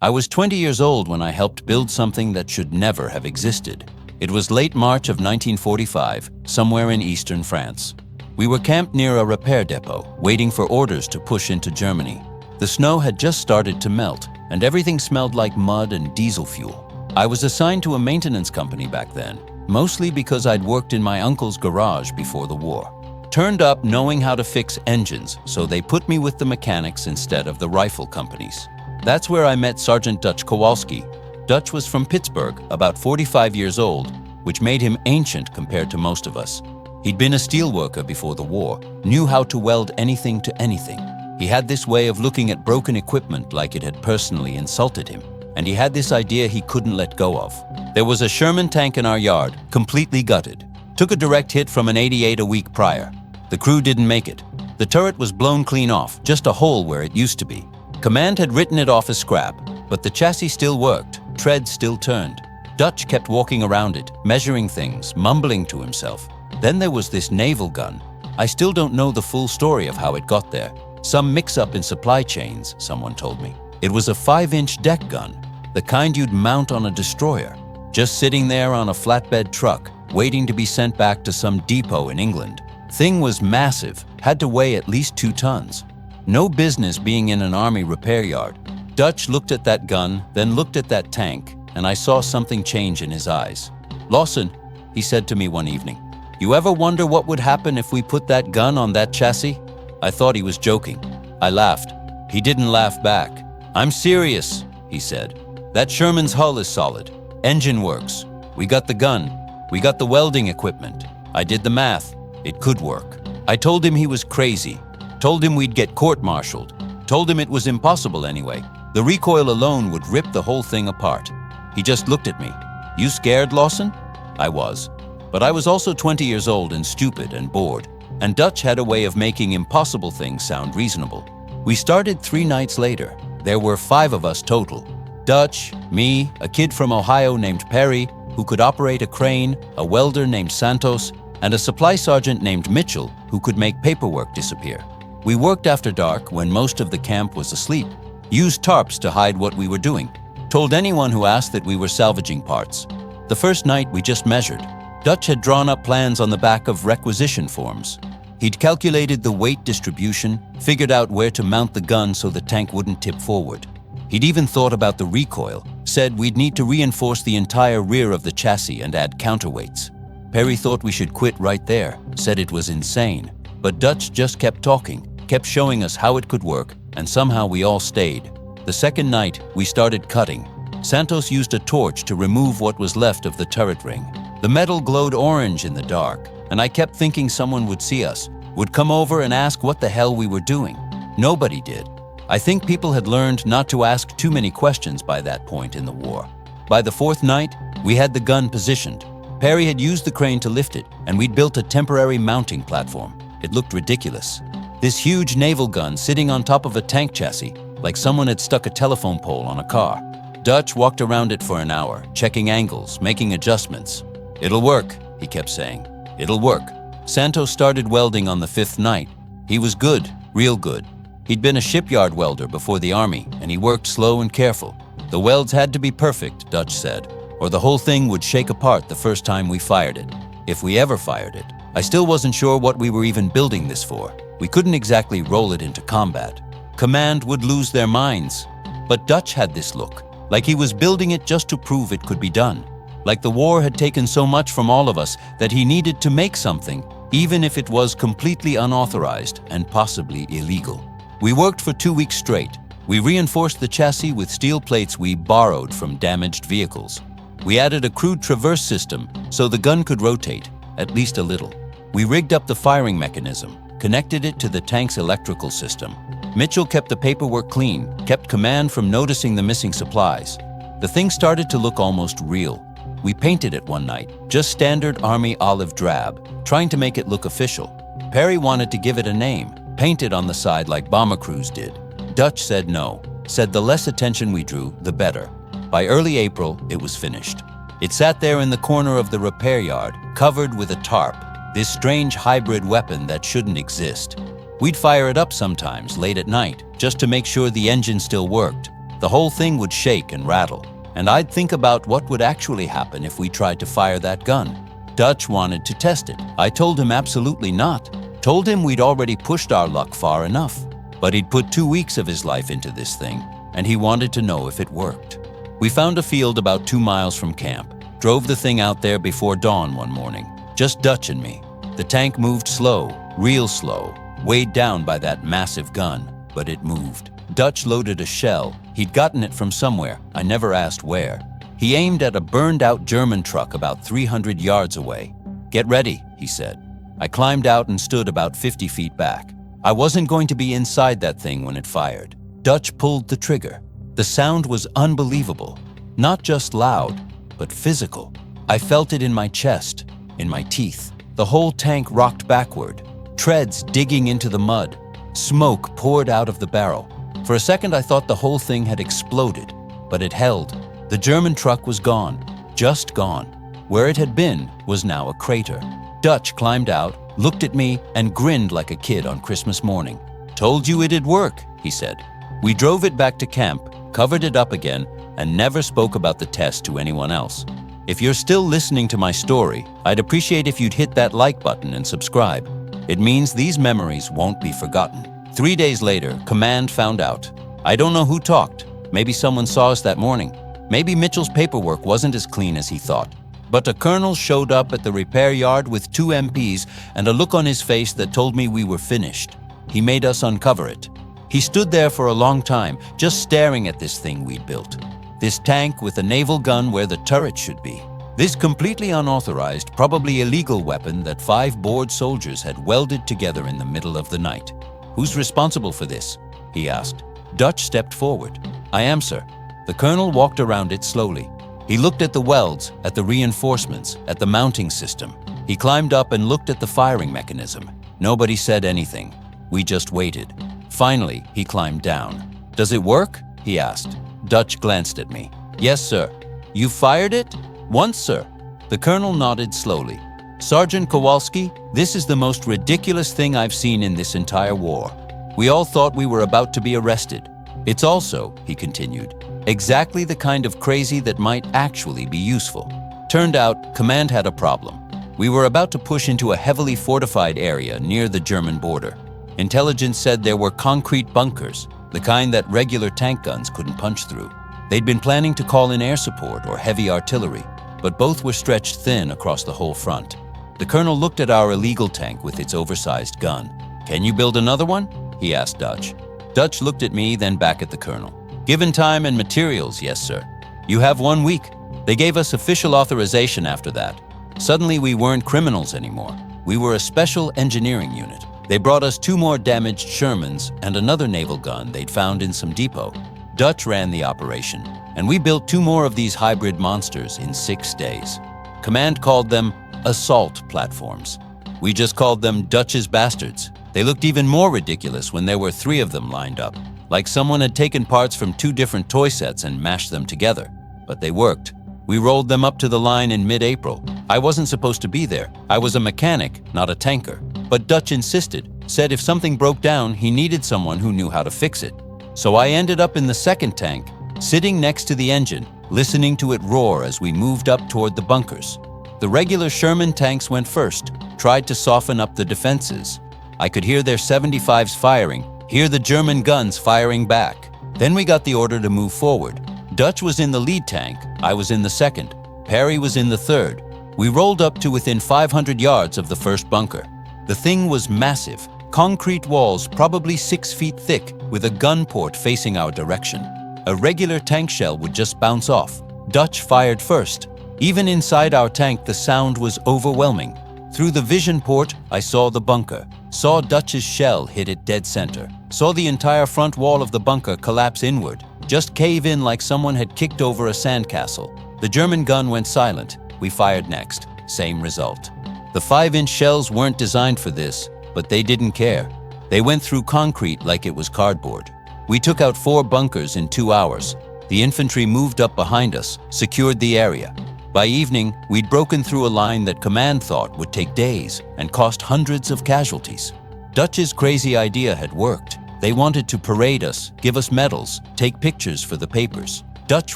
I was 20 years old when I helped build something that should never have existed. It was late March of 1945, somewhere in eastern France. We were camped near a repair depot, waiting for orders to push into Germany. The snow had just started to melt, and everything smelled like mud and diesel fuel. I was assigned to a maintenance company back then, mostly because I'd worked in my uncle's garage before the war. Turned up knowing how to fix engines, so they put me with the mechanics instead of the rifle companies. That's where I met Sergeant Dutch Kowalski. Dutch was from Pittsburgh, about 45 years old, which made him ancient compared to most of us. He'd been a steelworker before the war, knew how to weld anything to anything. He had this way of looking at broken equipment like it had personally insulted him, and he had this idea he couldn't let go of. There was a Sherman tank in our yard, completely gutted. Took a direct hit from an 88 a week prior. The crew didn't make it. The turret was blown clean off, just a hole where it used to be. Command had written it off as scrap, but the chassis still worked, treads still turned. Dutch kept walking around it, measuring things, mumbling to himself. Then there was this naval gun. I still don't know the full story of how it got there. Some mix-up in supply chains, someone told me. It was a 5-inch deck gun, the kind you'd mount on a destroyer, just sitting there on a flatbed truck, waiting to be sent back to some depot in England. Thing was massive, had to weigh at least 2 tons. No business being in an army repair yard. Dutch looked at that gun, then looked at that tank, and I saw something change in his eyes. "Lawson," he said to me one evening, "you ever wonder what would happen if we put that gun on that chassis?" I thought he was joking. I laughed. He didn't laugh back. "I'm serious," he said. "That Sherman's hull is solid. Engine works. We got the gun. We got the welding equipment. I did the math. It could work." I told him he was crazy. Told him we'd get court-martialed. Told him it was impossible anyway. The recoil alone would rip the whole thing apart. He just looked at me. "You scared, Lawson?" I was. But I was also 20 years old and stupid and bored. And Dutch had a way of making impossible things sound reasonable. We started 3 nights later. There were 5 of us total. Dutch, me, a kid from Ohio named Perry, who could operate a crane, a welder named Santos, and a supply sergeant named Mitchell, who could make paperwork disappear. We worked after dark when most of the camp was asleep, used tarps to hide what we were doing, told anyone who asked that we were salvaging parts. The first night we just measured. Dutch had drawn up plans on the back of requisition forms. He'd calculated the weight distribution, figured out where to mount the gun so the tank wouldn't tip forward. He'd even thought about the recoil, said we'd need to reinforce the entire rear of the chassis and add counterweights. Perry thought we should quit right there, said it was insane. But Dutch just kept talking, kept showing us how it could work, and somehow we all stayed. The second night, we started cutting. Santos used a torch to remove what was left of the turret ring. The metal glowed orange in the dark, and I kept thinking someone would see us, would come over and ask what the hell we were doing. Nobody did. I think people had learned not to ask too many questions by that point in the war. By the 4th night, we had the gun positioned. Perry had used the crane to lift it, and we'd built a temporary mounting platform. It looked ridiculous. This huge naval gun sitting on top of a tank chassis, like someone had stuck a telephone pole on a car. Dutch walked around it for an hour, checking angles, making adjustments. "It'll work," he kept saying. "It'll work." Santos started welding on the 5th night. He was good, real good. He'd been a shipyard welder before the army, and he worked slow and careful. The welds had to be perfect, Dutch said, or the whole thing would shake apart the first time we fired it, if we ever fired it. I still wasn't sure what we were even building this for. We couldn't exactly roll it into combat. Command would lose their minds. But Dutch had this look, like he was building it just to prove it could be done. Like the war had taken so much from all of us that he needed to make something, even if it was completely unauthorized and possibly illegal. We worked for 2 weeks straight. We reinforced the chassis with steel plates we borrowed from damaged vehicles. We added a crude traverse system so the gun could rotate, at least a little. We rigged up the firing mechanism, connected it to the tank's electrical system. Mitchell kept the paperwork clean, kept command from noticing the missing supplies. The thing started to look almost real. We painted it one night, just standard Army olive drab, trying to make it look official. Perry wanted to give it a name, paint it on the side like bomber crews did. Dutch said no, said the less attention we drew, the better. By early April, it was finished. It sat there in the corner of the repair yard, covered with a tarp, this strange hybrid weapon that shouldn't exist. We'd fire it up sometimes, late at night, just to make sure the engine still worked. The whole thing would shake and rattle, and I'd think about what would actually happen if we tried to fire that gun. Dutch wanted to test it. I told him absolutely not. Told him we'd already pushed our luck far enough. But he'd put 2 weeks of his life into this thing, and he wanted to know if it worked. We found a field about 2 miles from camp, drove the thing out there before dawn one morning, just Dutch and me. The tank moved slow, real slow, weighed down by that massive gun, but it moved. Dutch loaded a shell. He'd gotten it from somewhere, I never asked where. He aimed at a burned-out German truck about 300 yards away. "Get ready," he said. I climbed out and stood about 50 feet back. I wasn't going to be inside that thing when it fired. Dutch pulled the trigger. The sound was unbelievable. Not just loud, but physical. I felt it in my chest, in my teeth. The whole tank rocked backward, treads digging into the mud. Smoke poured out of the barrel. For a second I thought the whole thing had exploded, but it held. The German truck was gone, just gone. Where it had been was now a crater. Dutch climbed out, looked at me, and grinned like a kid on Christmas morning. "Told you it'd work," he said. We drove it back to camp, covered it up again, and never spoke about the test to anyone else. If you're still listening to my story, I'd appreciate if you'd hit that like button and subscribe. It means these memories won't be forgotten. 3 days later, Command found out. I don't know who talked. Maybe someone saw us that morning. Maybe Mitchell's paperwork wasn't as clean as he thought. But a colonel showed up at the repair yard with 2 MPs and a look on his face that told me we were finished. He made us uncover it. He stood there for a long time, just staring at this thing we'd built. This tank with a naval gun where the turret should be. This completely unauthorized, probably illegal weapon that 5 bored soldiers had welded together in the middle of the night. "Who's responsible for this?" he asked. Dutch stepped forward. "I am, sir." The colonel walked around it slowly. He looked at the welds, at the reinforcements, at the mounting system. He climbed up and looked at the firing mechanism. Nobody said anything. We just waited. Finally, he climbed down. "Does it work?" he asked. Dutch glanced at me. "Yes, sir." "You fired it?" "Once, sir." The colonel nodded slowly. "Sergeant Kowalski, this is the most ridiculous thing I've seen in this entire war. We all thought we were about to be arrested. It's also," he continued, "exactly the kind of crazy that might actually be useful." Turned out, Command had a problem. We were about to push into a heavily fortified area near the German border. Intelligence said there were concrete bunkers, the kind that regular tank guns couldn't punch through. They'd been planning to call in air support or heavy artillery, but both were stretched thin across the whole front. The colonel looked at our illegal tank with its oversized gun. "Can you build another one?" he asked Dutch. Dutch looked at me, then back at the colonel. "Given time and materials, yes, sir. You have 1 week." They gave us official authorization after that. Suddenly we weren't criminals anymore. We were a special engineering unit. They brought us 2 more damaged Shermans and another naval gun they'd found in some depot. Dutch ran the operation, and we built 2 more of these hybrid monsters in 6 days. Command called them assault platforms. We just called them Dutch's bastards. They looked even more ridiculous when there were 3 of them lined up, like someone had taken parts from 2 different toy sets and mashed them together. But they worked. We rolled them up to the line in mid-April. I wasn't supposed to be there. I was a mechanic, not a tanker. But Dutch insisted, said if something broke down, he needed someone who knew how to fix it. So I ended up in the second tank, sitting next to the engine, listening to it roar as we moved up toward the bunkers. The regular Sherman tanks went first, tried to soften up the defenses. I could hear their 75s firing, hear the German guns firing back. Then we got the order to move forward. Dutch was in the lead tank, I was in the second. Perry was in the third. We rolled up to within 500 yards of the first bunker. The thing was massive, concrete walls probably 6 feet thick with a gun port facing our direction. A regular tank shell would just bounce off. Dutch fired first. Even inside our tank, the sound was overwhelming. Through the vision port, I saw the bunker, saw Dutch's shell hit it dead center, saw the entire front wall of the bunker collapse inward, just cave in like someone had kicked over a sandcastle. The German gun went silent. We fired next. Same result. The 5-inch shells weren't designed for this, but they didn't care. They went through concrete like it was cardboard. We took out 4 bunkers in 2 hours. The infantry moved up behind us, secured the area. By evening, we'd broken through a line that Command thought would take days and cost hundreds of casualties. Dutch's crazy idea had worked. They wanted to parade us, give us medals, take pictures for the papers. Dutch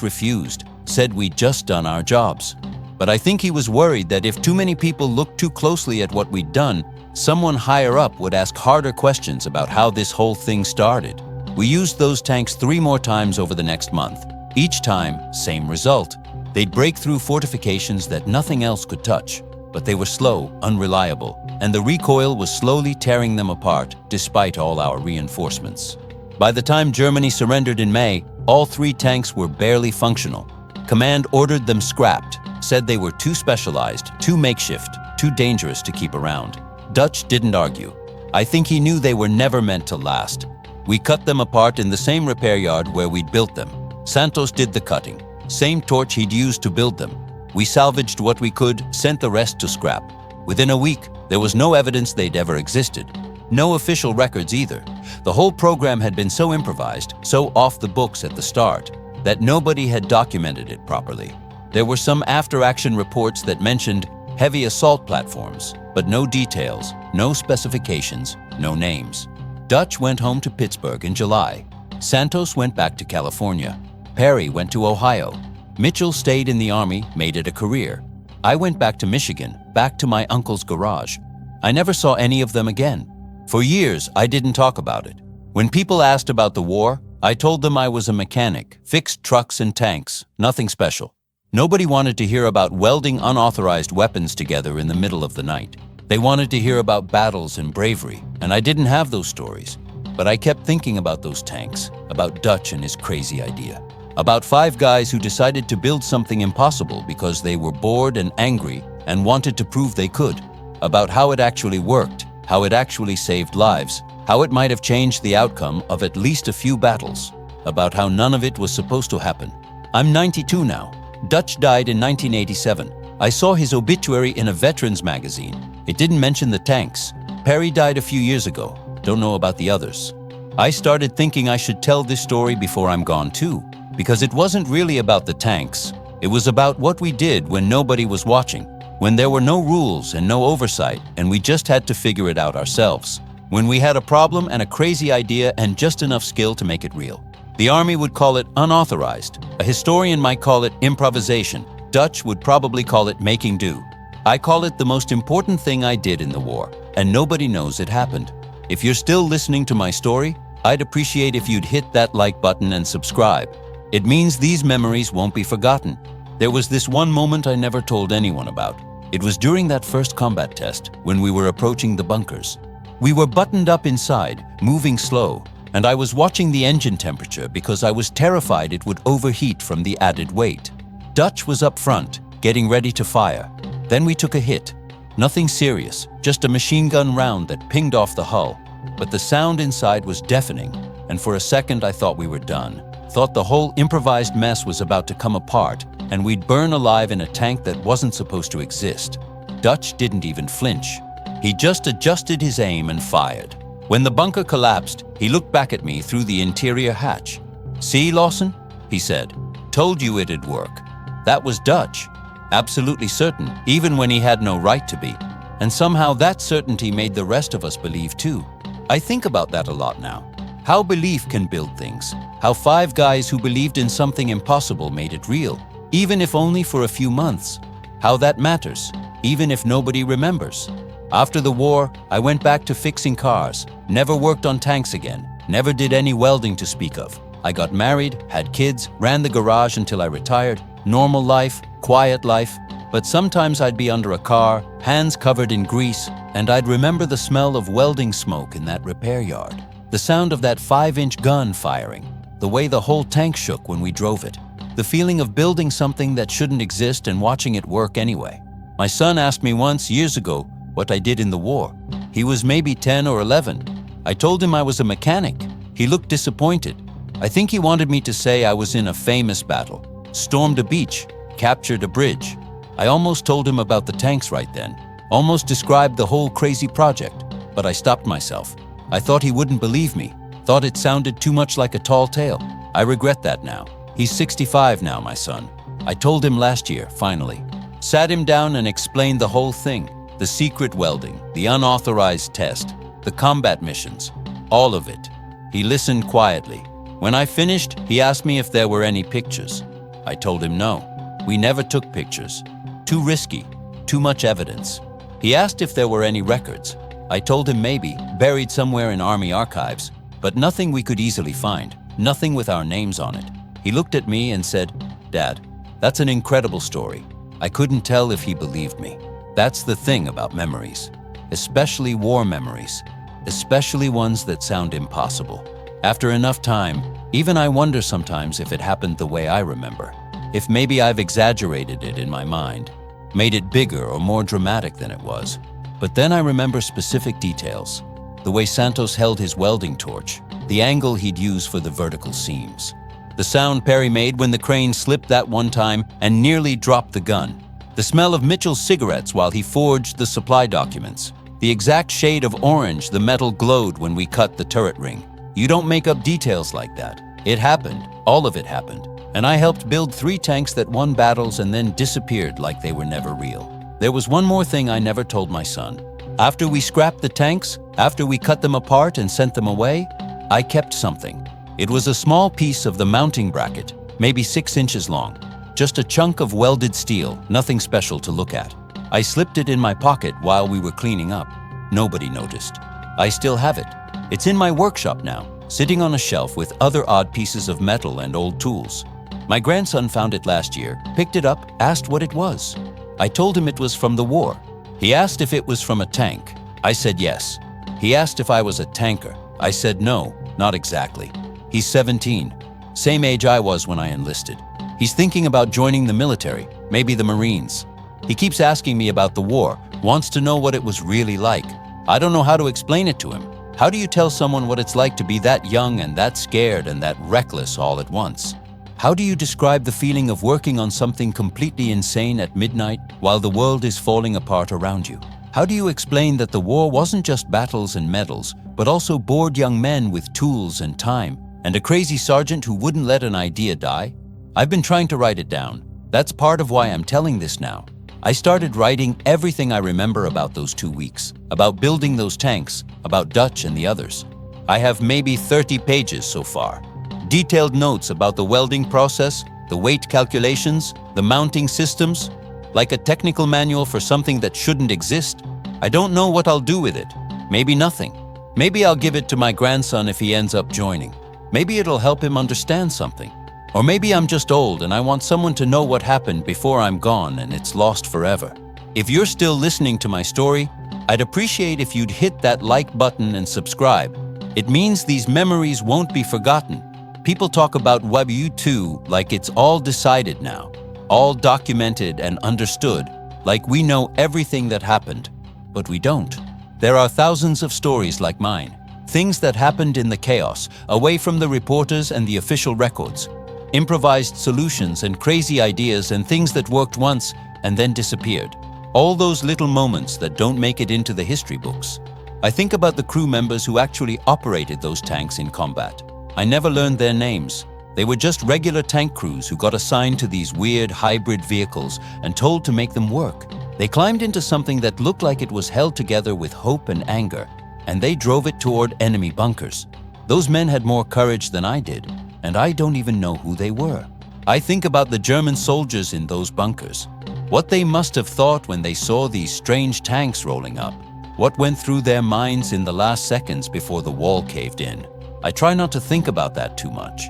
refused, said we'd just done our jobs. But I think he was worried that if too many people looked too closely at what we'd done, someone higher up would ask harder questions about how this whole thing started. We used those tanks 3 more times over the next month. Each time, same result. They'd break through fortifications that nothing else could touch, but they were slow, unreliable, and the recoil was slowly tearing them apart despite all our reinforcements. By the time Germany surrendered in May, all 3 tanks were barely functional. Command ordered them scrapped, said they were too specialized, too makeshift, too dangerous to keep around. Dutch didn't argue. I think he knew they were never meant to last. We cut them apart in the same repair yard where we'd built them. Santos did the cutting, same torch he'd used to build them. We salvaged what we could, sent the rest to scrap. Within a week, there was no evidence they'd ever existed. No official records either. The whole program had been so improvised, so off the books at the start, that nobody had documented it properly. There were some after-action reports that mentioned heavy assault platforms, but no details, no specifications, no names. Dutch went home to Pittsburgh in July. Santos went back to California. Perry went to Ohio. Mitchell stayed in the Army, made it a career. I went back to Michigan, back to my uncle's garage. I never saw any of them again. For years, I didn't talk about it. When people asked about the war, I told them I was a mechanic, fixed trucks and tanks, nothing special. Nobody wanted to hear about welding unauthorized weapons together in the middle of the night. They wanted to hear about battles and bravery, and I didn't have those stories. But I kept thinking about those tanks, about Dutch and his crazy idea. About 5 guys who decided to build something impossible because they were bored and angry and wanted to prove they could. About how it actually worked, how it actually saved lives, how it might have changed the outcome of at least a few battles. About how none of it was supposed to happen. I'm 92 now. Dutch died in 1987. I saw his obituary in a veterans magazine. It didn't mention the tanks. Perry died a few years ago. Don't know about the others. I started thinking I should tell this story before I'm gone too, because it wasn't really about the tanks. It was about what we did when nobody was watching, when there were no rules and no oversight, and we just had to figure it out ourselves. When we had a problem and a crazy idea and just enough skill to make it real. The Army would call it unauthorized. A historian might call it improvisation. Dutch would probably call it making do. I call it the most important thing I did in the war, and nobody knows it happened. If you're still listening to my story, I'd appreciate if you'd hit that like button and subscribe. It means these memories won't be forgotten. There was this one moment I never told anyone about. It was during that first combat test, when we were approaching the bunkers. We were buttoned up inside, moving slow, and I was watching the engine temperature because I was terrified it would overheat from the added weight. Dutch was up front, getting ready to fire. Then we took a hit. Nothing serious, just a machine gun round that pinged off the hull. But the sound inside was deafening, and for a second I thought we were done. Thought the whole improvised mess was about to come apart, and we'd burn alive in a tank that wasn't supposed to exist. Dutch didn't even flinch. He just adjusted his aim and fired. When the bunker collapsed, he looked back at me through the interior hatch. "See, Lawson?" he said. "Told you it'd work." That was Dutch. Absolutely certain, even when he had no right to be. And somehow that certainty made the rest of us believe too. I think about that a lot now. How belief can build things. How 5 guys who believed in something impossible made it real, even if only for a few months. How that matters, even if nobody remembers. After the war, I went back to fixing cars, never worked on tanks again, never did any welding to speak of. I got married, had kids, ran the garage until I retired. Normal life, quiet life, but sometimes I'd be under a car, hands covered in grease, and I'd remember the smell of welding smoke in that repair yard. The sound of that 5-inch gun firing, the way the whole tank shook when we drove it, the feeling of building something that shouldn't exist and watching it work anyway. My son asked me once, years ago, what I did in the war. He was maybe 10 or 11. I told him I was a mechanic. He looked disappointed. I think he wanted me to say I was in a famous battle, stormed a beach, captured a bridge. I almost told him about the tanks right then, almost described the whole crazy project, but I stopped myself. I thought he wouldn't believe me, thought it sounded too much like a tall tale. I regret that now. He's 65 now, my son. I told him last year, finally. Sat him down and explained the whole thing. The secret welding, the unauthorized test, the combat missions, all of it. He listened quietly. When I finished, he asked me if there were any pictures. I told him no. We never took pictures. Too risky, too much evidence. He asked if there were any records. I told him maybe, buried somewhere in Army archives, but nothing we could easily find, nothing with our names on it. He looked at me and said, "Dad, that's an incredible story." I couldn't tell if he believed me. That's the thing about memories, especially war memories, especially ones that sound impossible. After enough time, even I wonder sometimes if it happened the way I remember, if maybe I've exaggerated it in my mind, made it bigger or more dramatic than it was. But then I remember specific details, the way Santos held his welding torch, the angle he'd use for the vertical seams, the sound Perry made when the crane slipped that one time and nearly dropped the gun, the smell of Mitchell's cigarettes while he forged the supply documents, the exact shade of orange the metal glowed when we cut the turret ring. You don't make up details like that. It happened, all of it happened, and I helped build 3 tanks that won battles and then disappeared like they were never real. There was one more thing I never told my son. After we scrapped the tanks, after we cut them apart and sent them away, I kept something. It was a small piece of the mounting bracket, maybe 6 inches long, just a chunk of welded steel, nothing special to look at. I slipped it in my pocket while we were cleaning up. Nobody noticed. I still have it. It's in my workshop now, sitting on a shelf with other odd pieces of metal and old tools. My grandson found it last year, picked it up, asked what it was. I told him it was from the war. He asked if it was from a tank. I said yes. He asked if I was a tanker. I said no, not exactly. He's 17, same age I was when I enlisted. He's thinking about joining the military, maybe the Marines. He keeps asking me about the war, wants to know what it was really like. I don't know how to explain it to him. How do you tell someone what it's like to be that young and that scared and that reckless all at once? How do you describe the feeling of working on something completely insane at midnight while the world is falling apart around you? How do you explain that the war wasn't just battles and medals, but also bored young men with tools and time, and a crazy sergeant who wouldn't let an idea die? I've been trying to write it down. That's part of why I'm telling this now. I started writing everything I remember about those 2 weeks, about building those tanks, about Dutch and the others. I have maybe 30 pages so far. Detailed notes about the welding process, the weight calculations, the mounting systems, like a technical manual for something that shouldn't exist. I don't know what I'll do with it. Maybe nothing. Maybe I'll give it to my grandson if he ends up joining. Maybe it'll help him understand something. Or maybe I'm just old and I want someone to know what happened before I'm gone and it's lost forever. If you're still listening to my story, I'd appreciate if you'd hit that like button and subscribe. It means these memories won't be forgotten. People talk about WW2 like it's all decided now, all documented and understood, like we know everything that happened. But we don't. There are thousands of stories like mine, things that happened in the chaos, away from the reporters and the official records. Improvised solutions and crazy ideas and things that worked once and then disappeared. All those little moments that don't make it into the history books. I think about the crew members who actually operated those tanks in combat. I never learned their names. They were just regular tank crews who got assigned to these weird hybrid vehicles and told to make them work. They climbed into something that looked like it was held together with hope and anger, and they drove it toward enemy bunkers. Those men had more courage than I did, and I don't even know who they were. I think about the German soldiers in those bunkers. What they must have thought when they saw these strange tanks rolling up. What went through their minds in the last seconds before the wall caved in. I try not to think about that too much.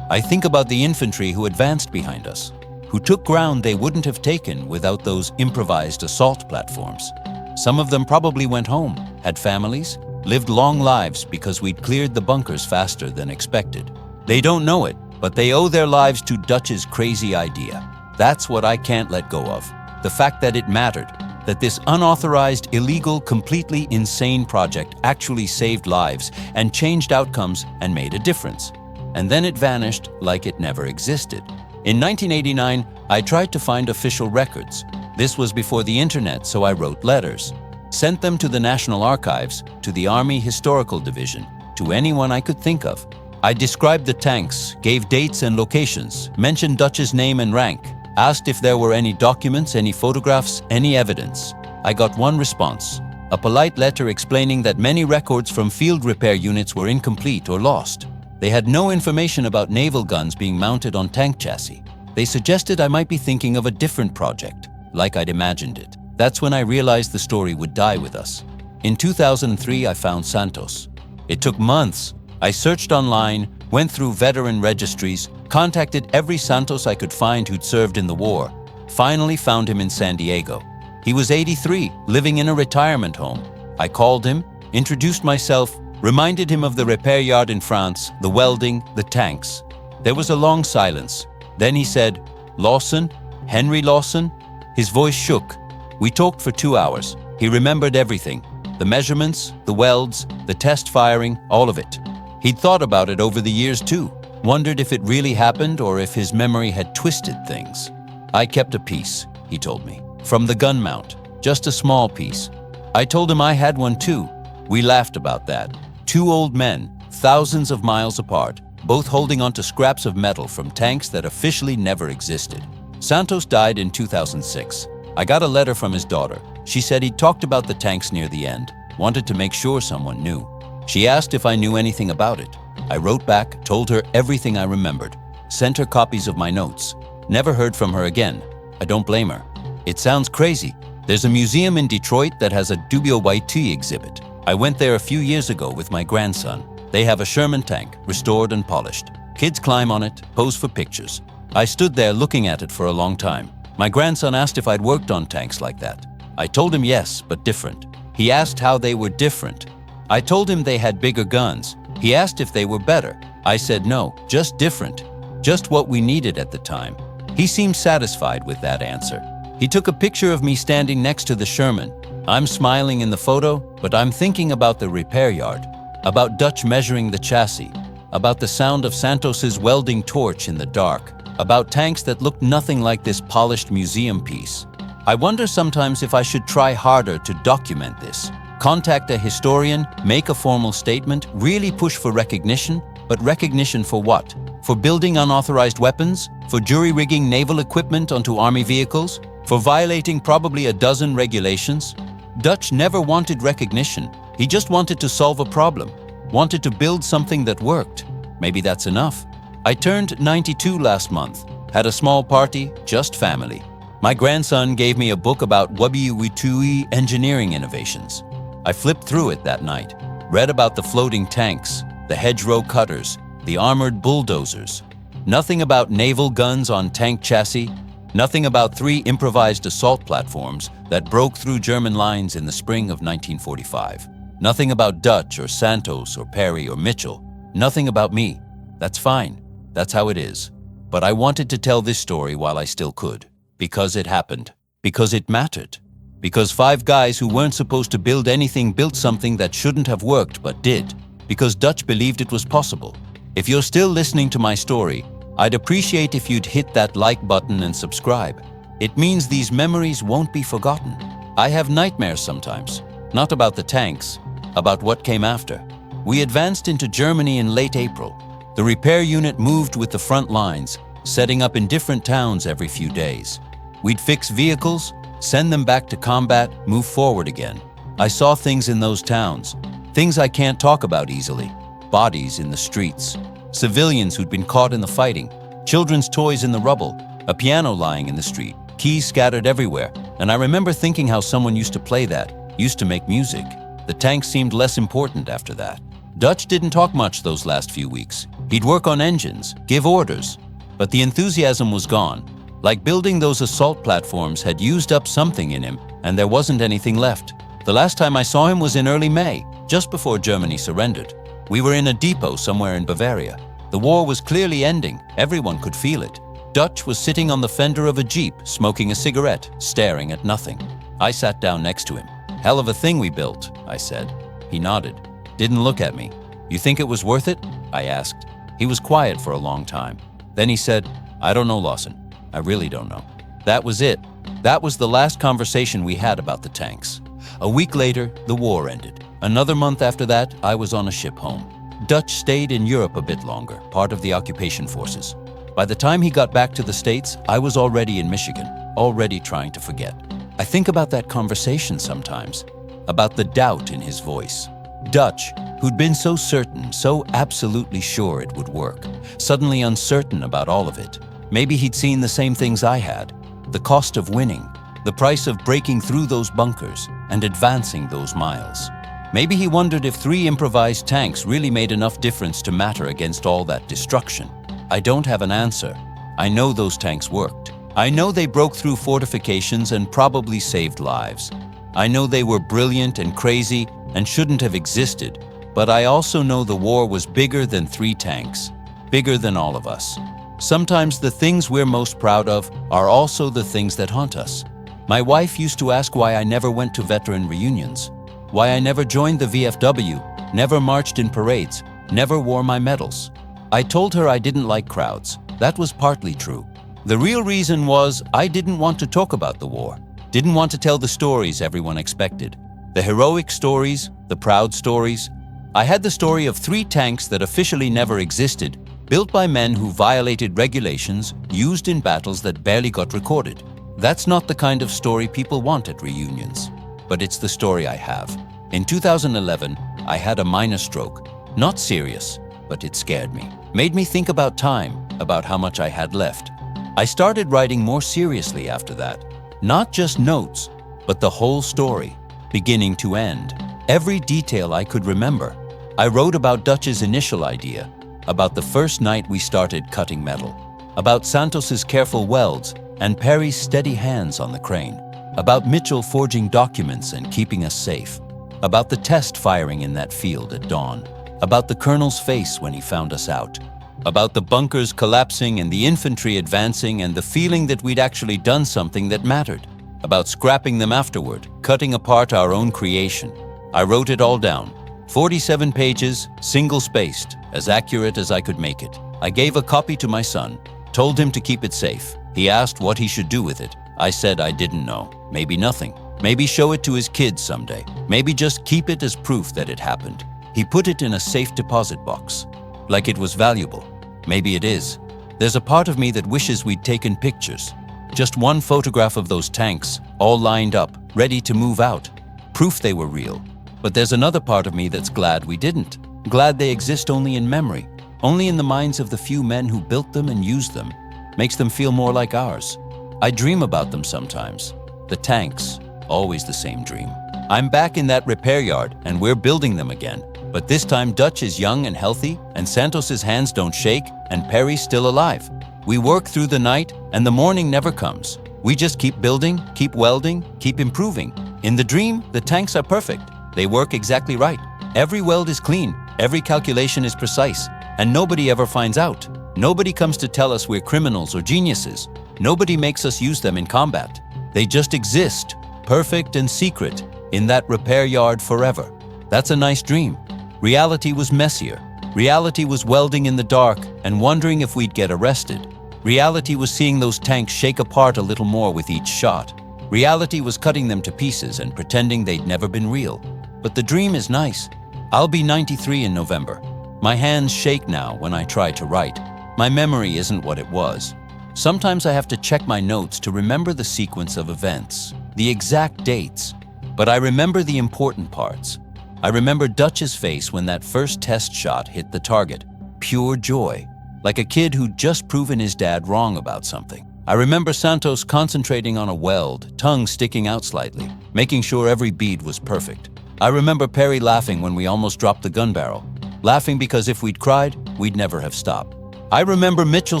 I think about the infantry who advanced behind us, who took ground they wouldn't have taken without those improvised assault platforms. Some of them probably went home, had families, lived long lives because we'd cleared the bunkers faster than expected. They don't know it, but they owe their lives to Dutch's crazy idea. That's what I can't let go of. The fact that it mattered, that this unauthorized, illegal, completely insane project actually saved lives and changed outcomes and made a difference. And then it vanished like it never existed. In 1989, I tried to find official records. This was before the internet, so I wrote letters. Sent them to the National Archives, to the Army Historical Division, to anyone I could think of. I described the tanks, gave dates and locations, mentioned Dutch's name and rank, asked if there were any documents, any photographs, any evidence. I got one response, A polite letter explaining that many records from field repair units were incomplete or lost. They had no information about naval guns being mounted on tank chassis. They suggested I might be thinking of a different project, like I'd imagined it. That's when I realized the story would die with us. In 2003, I found Santos. It took months. I searched online, went through veteran registries, contacted every Santos I could find who'd served in the war. Finally found him in San Diego. He was 83, living in a retirement home. I called him, introduced myself, reminded him of the repair yard in France, the welding, the tanks. There was a long silence. Then he said, "Lawson? Henry Lawson?" His voice shook. We talked for 2 hours. He remembered everything. The measurements, the welds, the test firing, all of it. He'd thought about it over the years too. Wondered if it really happened or if his memory had twisted things. "I kept a piece," he told me, "from the gun mount, just a small piece." I told him I had one too. We laughed about that. 2 old men, thousands of miles apart, both holding onto scraps of metal from tanks that officially never existed. Santos died in 2006. I got a letter from his daughter. She said he'd talked about the tanks near the end, wanted to make sure someone knew. She asked if I knew anything about it. I wrote back, told her everything I remembered, sent her copies of my notes. Never heard from her again. I don't blame her. It sounds crazy. There's a museum in Detroit that has a Dubio Waiti exhibit. I went there a few years ago with my grandson. They have a Sherman tank, restored and polished. Kids climb on it, pose for pictures. I stood there looking at it for a long time. My grandson asked if I'd worked on tanks like that. I told him yes, but different. He asked how they were different. I told him they had bigger guns. He asked if they were better. I said no, just different. Just what we needed at the time. He seemed satisfied with that answer. He took a picture of me standing next to the Sherman. I'm smiling in the photo, but I'm thinking about the repair yard, about Dutch measuring the chassis, about the sound of Santos's welding torch in the dark, about tanks that looked nothing like this polished museum piece. I wonder sometimes if I should try harder to document this. Contact a historian, make a formal statement, really push for recognition, but recognition for what? For building unauthorized weapons? For jury-rigging naval equipment onto army vehicles? For violating probably a dozen regulations? Dutch never wanted recognition. He just wanted to solve a problem, wanted to build something that worked. Maybe that's enough. I turned 92 last month, had a small party, just family. My grandson gave me a book about Wabi-Witui engineering innovations. I flipped through it that night, read about the floating tanks, the hedgerow cutters, the armored bulldozers. Nothing about naval guns on tank chassis, nothing about 3 improvised assault platforms that broke through German lines in the spring of 1945. Nothing about Dutch or Santos or Perry or Mitchell. Nothing about me. That's fine. That's how it is. But I wanted to tell this story while I still could. Because it happened. Because it mattered. Because 5 guys who weren't supposed to build anything built something that shouldn't have worked but did. Because Dutch believed it was possible. If you're still listening to my story, I'd appreciate if you'd hit that like button and subscribe. It means these memories won't be forgotten. I have nightmares sometimes. Not about the tanks, about what came after. We advanced into Germany in late April. The repair unit moved with the front lines, setting up in different towns every few days. We'd fix vehicles, send them back to combat, move forward again. I saw things in those towns, things I can't talk about easily. Bodies in the streets, civilians who'd been caught in the fighting, children's toys in the rubble, a piano lying in the street, keys scattered everywhere. And I remember thinking how someone used to play that, used to make music. The tanks seemed less important after that. Dutch didn't talk much those last few weeks. He'd work on engines, give orders, but the enthusiasm was gone. Like building those assault platforms had used up something in him, and there wasn't anything left. The last time I saw him was in early May, just before Germany surrendered. We were in a depot somewhere in Bavaria. The war was clearly ending. Everyone could feel it. Dutch was sitting on the fender of a Jeep, smoking a cigarette, staring at nothing. I sat down next to him. "Hell of a thing we built," I said. He nodded. Didn't look at me. "You think it was worth it?" I asked. He was quiet for a long time. Then he said, "I don't know, Lawson. I really don't know." That was it. That was the last conversation we had about the tanks. A week later, the war ended. Another month after that, I was on a ship home. Dutch stayed in Europe a bit longer, part of the occupation forces. By the time he got back to the States, I was already in Michigan, already trying to forget. I think about that conversation sometimes. about the doubt in his voice. Dutch, who'd been so certain, so absolutely sure it would work, suddenly uncertain about all of it. Maybe he'd seen the same things I had, the cost of winning, the price of breaking through those bunkers and advancing those miles. Maybe he wondered if 3 improvised tanks really made enough difference to matter against all that destruction. I don't have an answer. I know those tanks worked. I know they broke through fortifications and probably saved lives. I know they were brilliant and crazy and shouldn't have existed, but I also know the war was bigger than 3 tanks, bigger than all of us. Sometimes the things we're most proud of are also the things that haunt us. My wife used to ask why I never went to veteran reunions, why I never joined the VFW, never marched in parades, never wore my medals. I told her I didn't like crowds. That was partly true. The real reason was I didn't want to talk about the war, didn't want to tell the stories everyone expected. The heroic stories, the proud stories. I had the story of 3 tanks that officially never existed, built by men who violated regulations, used in battles that barely got recorded. That's not the kind of story people want at reunions, but it's the story I have. In 2011, I had a minor stroke. Not serious, but it scared me. Made me think about time, about how much I had left. I started writing more seriously after that. Not just notes, but the whole story, beginning to end. Every detail I could remember. I wrote about Dutch's initial idea, about the first night we started cutting metal, about Santos's careful welds and Perry's steady hands on the crane, about Mitchell forging documents and keeping us safe, about the test firing in that field at dawn, about the colonel's face when he found us out, about the bunkers collapsing and the infantry advancing and the feeling that we'd actually done something that mattered, about scrapping them afterward, cutting apart our own creation. I wrote it all down. 47 pages, single-spaced, as accurate as I could make it. I gave a copy to my son, told him to keep it safe. He asked what he should do with it. I said I didn't know. Maybe nothing. Maybe show it to his kids someday. Maybe just keep it as proof that it happened. He put it in a safe deposit box, like it was valuable. Maybe it is. There's a part of me that wishes we'd taken pictures. Just one photograph of those tanks, all lined up, ready to move out. Proof they were real. But there's another part of me that's glad we didn't. Glad they exist only in memory, only in the minds of the few men who built them and used them. Makes them feel more like ours. I dream about them sometimes. The tanks, always the same dream. I'm back in that repair yard and we're building them again. But this time Dutch is young and healthy and Santos's hands don't shake and Perry's still alive. We work through the night and the morning never comes. We just keep building, keep welding, keep improving. In the dream, the tanks are perfect. They work exactly right. Every weld is clean, every calculation is precise, and nobody ever finds out. Nobody comes to tell us we're criminals or geniuses. Nobody makes us use them in combat. They just exist, perfect and secret, in that repair yard forever. That's a nice dream. Reality was messier. Reality was welding in the dark and wondering if we'd get arrested. Reality was seeing those tanks shake apart a little more with each shot. Reality was cutting them to pieces and pretending they'd never been real. But the dream is nice. I'll be 93 in November. My hands shake now when I try to write. My memory isn't what it was. Sometimes I have to check my notes to remember the sequence of events, the exact dates. But I remember the important parts. I remember Dutch's face when that first test shot hit the target. Pure joy, like a kid who'd just proven his dad wrong about something. I remember Santos concentrating on a weld, tongue sticking out slightly, making sure every bead was perfect. I remember Perry laughing when we almost dropped the gun barrel, laughing because if we'd cried, we'd never have stopped. I remember Mitchell